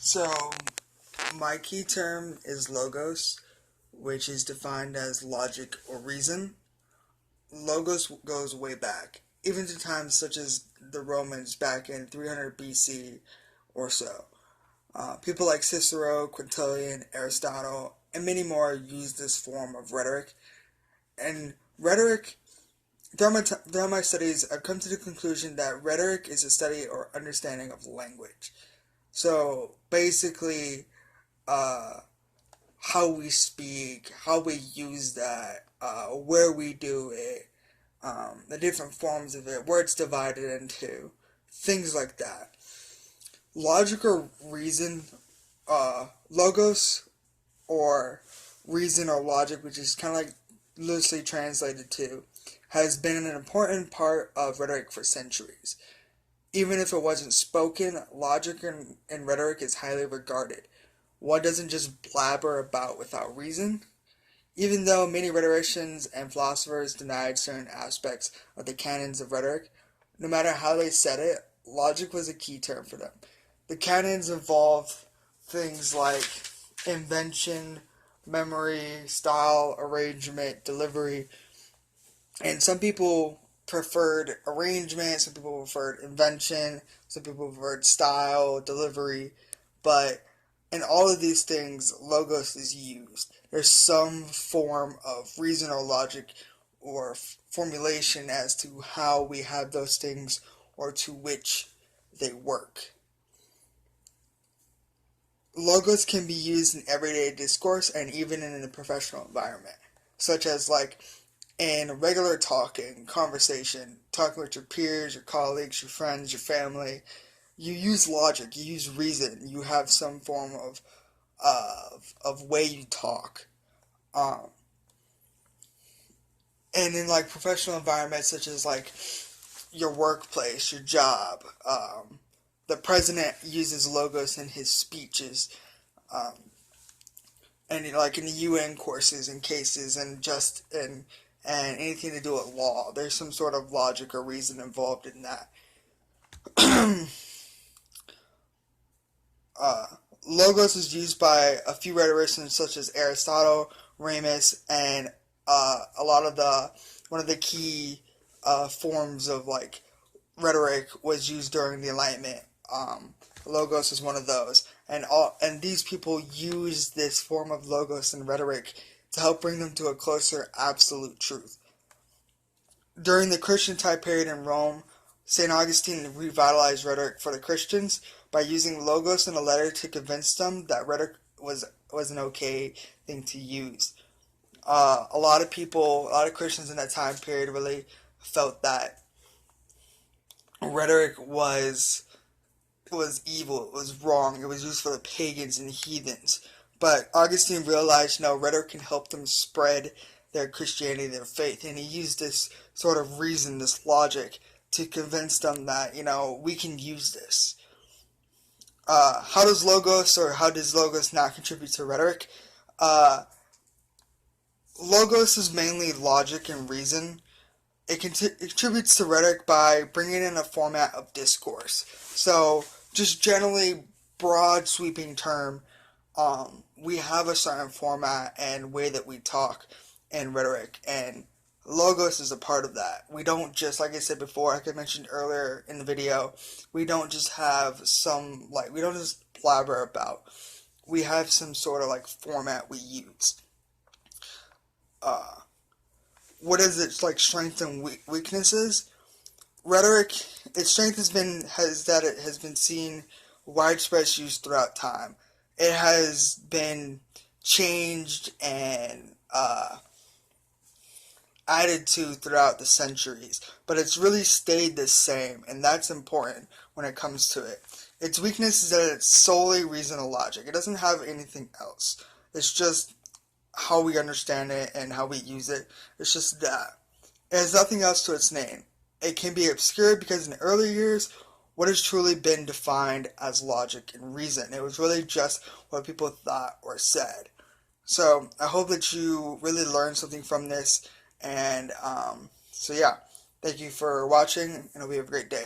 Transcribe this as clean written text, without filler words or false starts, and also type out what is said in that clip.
So, my key term is logos, which is defined as logic or reason. Logos goes way back, even to times such as the Romans back in 300 BC or so. People like Cicero, Quintilian, Aristotle, and many more use this form of rhetoric. And rhetoric, throughout my studies, I've come to the conclusion that rhetoric is a study or understanding of language. So basically, uh, how we speak, how we use that, where we do it, the different forms of it, where it's divided into, things like that. Logic or reason, logos or reason or logic, which is kind of like loosely translated to, has been an important part of rhetoric for centuries. Even if it wasn't spoken, logic and rhetoric is highly regarded. One doesn't just blabber about without reason. Even though many rhetoricians and philosophers denied certain aspects of the canons of rhetoric, no matter how they said it, logic was a key term for them. The canons involved things like invention, memory, style, arrangement, delivery, and some people preferred arrangement, some people preferred invention, some people preferred style, delivery, but in all of these things, logos is used. There's some form of reason or logic or formulation as to how we have those things or to which they work. Logos can be used in everyday discourse and even in a professional environment, such as like in regular talking, conversation, talking with your peers, your colleagues, your friends, your family. You use logic, you use reason, you have some form of way you talk. Um, and in like professional environments such as like your workplace, your job, the president uses logos in his speeches, um, and like in the UN courses and cases and and anything to do with law. There's some sort of logic or reason involved in that. uh, Logos is used by a few rhetoricians such as Aristotle, Ramus, and a lot of one of the key forms of like rhetoric was used during the Enlightenment. Logos is one of those, and these people use this form of logos and rhetoric to help bring them to a closer absolute truth. During the Christian time period in Rome, St. Augustine revitalized rhetoric for the Christians by using logos in a letter to convince them that rhetoric was an okay thing to use. A lot of people, a lot of Christians in that time period really felt that rhetoric was evil, it was wrong, it was used for the pagans and heathens. But Augustine realized, no, rhetoric can help them spread their Christianity, their faith, and he used this sort of reason, this logic, to convince them that, we can use this. How does logos not contribute to rhetoric? Logos is mainly logic and reason. It contributes to rhetoric by bringing in a format of discourse. So, just generally broad sweeping term, we have a certain format and way that we talk in rhetoric, and logos is a part of that. We don't just, like I said before, like I mentioned earlier in the video, we don't just have we don't just blabber about. We have some sort of like format we use. What is its like strengths and weaknesses? Rhetoric, its strength it has been seen widespread use throughout time. It has been changed and added to throughout the centuries, but it's really stayed the same, and that's important when it comes to it. Its weakness is that it's solely reason and logic. It doesn't have anything else. It's just how we understand it and how we use it. It's just that. It has nothing else to its name. It can be obscured because in early years, what has truly been defined as logic and reason? It was really just what people thought or said. So I hope that you really learned something from this. And so yeah, thank you for watching, and I hope you have a great day.